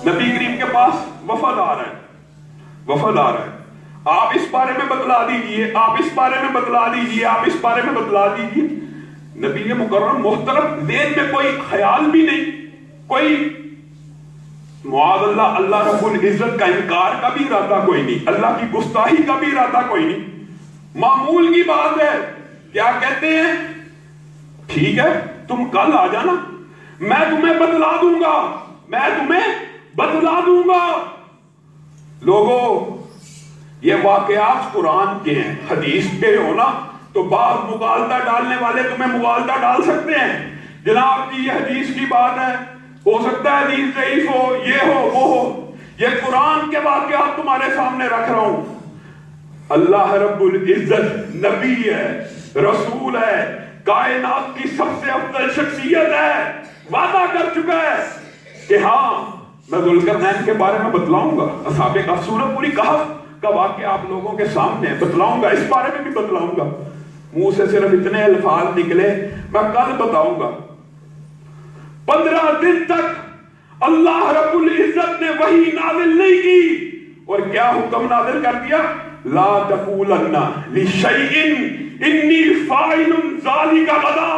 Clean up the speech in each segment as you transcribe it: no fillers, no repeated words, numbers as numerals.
نبی کریم کے پاس وفد آ رہا ہے، آپ اس بارے میں بتلا دیجئے، آپ اس بارے میں بتلا دیجئے، آپ اس بارے میں بتلا دیجئے۔ نبی مکرم محترم ذہن میں کوئی خیال بھی نہیں، کوئی معاذ اللہ اللہ رب العزت کا انکار کا بھی ارادہ کوئی نہیں، اللہ کی گستاخی کا بھی ارادہ کوئی نہیں، معمول کی بات ہے۔ کیا کہتے ہیں؟ ٹھیک ہے تم کل آ جانا، میں تمہیں بتلا دوں گا، میں تمہیں بتلا دوں گا۔ لوگوں یہ واقعات قرآن کے ہیں، حدیث کے ہونا تو بعض مغالطہ ڈالنے والے تمہیں مغالطہ ڈال سکتے ہیں، جناب جی یہ حدیث کی بات ہے، ہو سکتا ہے حدیث ضعیف ہو، یہ ہو وہ ہو، یہ قرآن کے واقعات تمہارے سامنے رکھ رہا ہوں۔ اللہ رب العزت نبی ہے، رسول ہے، کائنات کی سب سے افضل شخصیت ہے، وعدہ کر چکا ہے کہ ہاں میں ذوالقرنین کے بارے میں بتلاؤں گا، اصحاب کہف سورۃ پوری کہف کا واقعہ آپ لوگوں کے سامنے بتلاؤں گا، اس بارے میں بھی بتلاؤں گا۔ منہ سے صرف اتنے الفاظ نکلے میں کل بتاؤں گا۔ 15 دن تک اللہ رب العزت نے وحی نازل نہیں کی، اور کیا حکم نازل کر دیا؟ لا تقولن لشیء انی فاعل ذلک غدا۔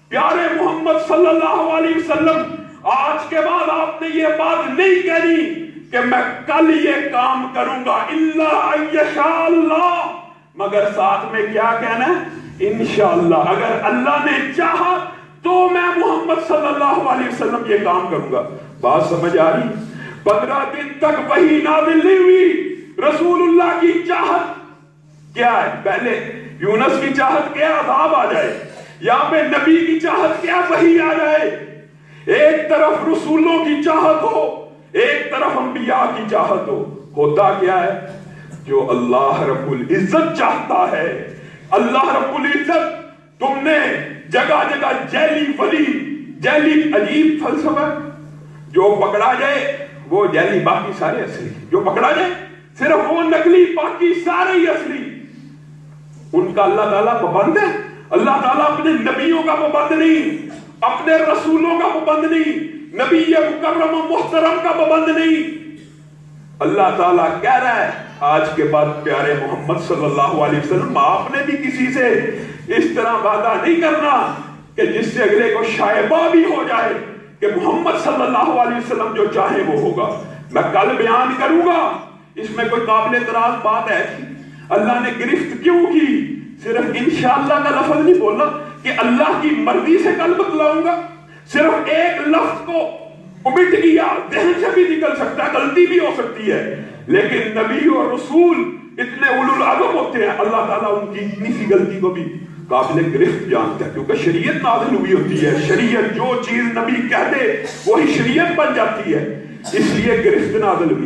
پیارے محمد صلی اللہ علیہ وسلم آج کے بعد آپ نے یہ بات نہیں کہنی کہ میں کل یہ کام کروں گا، الا ان یشاء اللہ، مگر ساتھ میں کیا کہنا ہے؟ انشاءاللہ، اگر اللہ نے چاہا تو میں محمد صلی اللہ علیہ وسلم یہ کام کروں گا۔ بات سمجھ آ رہی؟ 15 دن تک وحی نازل نہیں ہوئی، رسول اللہ کی چاہت کیا ہے؟ پہلے یونس کی چاہت کیا؟ عذاب آ جائے، یہاں پہ نبی کی چاہت کیا؟ وحی آ جائے۔ ایک طرف رسولوں کی چاہت ہو، ایک طرف انبیاء کی چاہت ہو، ہوتا کیا ہے؟ جو اللہ رب العزت چاہتا ہے، اللہ رب العزت، تم نے جگہ جگہ جیلی ولی، جیلی عجیب فلسفہ، جو پکڑا جائے وہ جیلی، باقی سارے اصلی، جو پکڑا جائے صرف وہ نقلی، باقی سارے ہی اصلی۔ ان کا اللہ تعالیٰ پابند ہے؟ اللہ تعالیٰ اپنے نبیوں کا پابند نہیں، اپنے رسولوں کا پابند نہیں، نبی مکرم و محترم کا پابند نہیں۔ اللہ تعالیٰ کہہ رہا ہے آج کے بعد پیارے محمد صلی اللہ علیہ وسلم آپ نے بھی کسی سے اس طرح وعدہ نہیں کرنا کہ جس سے اگلے کو شائبہ بھی ہو جائے کہ محمد صلی اللہ علیہ وسلم جو چاہے وہ ہوگا۔ میں کل بیان کروں گا، اس میں کوئی قابل اعتراض بات ہے؟ اللہ نے گرفت کیوں کی؟ صرف انشاءاللہ کا لفظ نہیں بولنا کہ اللہ کی مرضی سے کل بتلاؤں گا، صرف ایک لفظ کو امٹ گیا، ذہن سے بھی نکل سکتا ہے، غلطی بھی ہو سکتی ہے، لیکن نبی اور رسول اتنے اولو العزم ہوتے ہیں، اللہ تعالیٰ ان کی اتنی سی غلطی کو بھی قابل گرفت جانتا ہے، کیونکہ شریعت نازل ہوئی ہوتی ہے، شریعت جو چیز نبی کہہ دے وہی شریعت بن جاتی ہے، اس لیے گرفت نازل ہوئی۔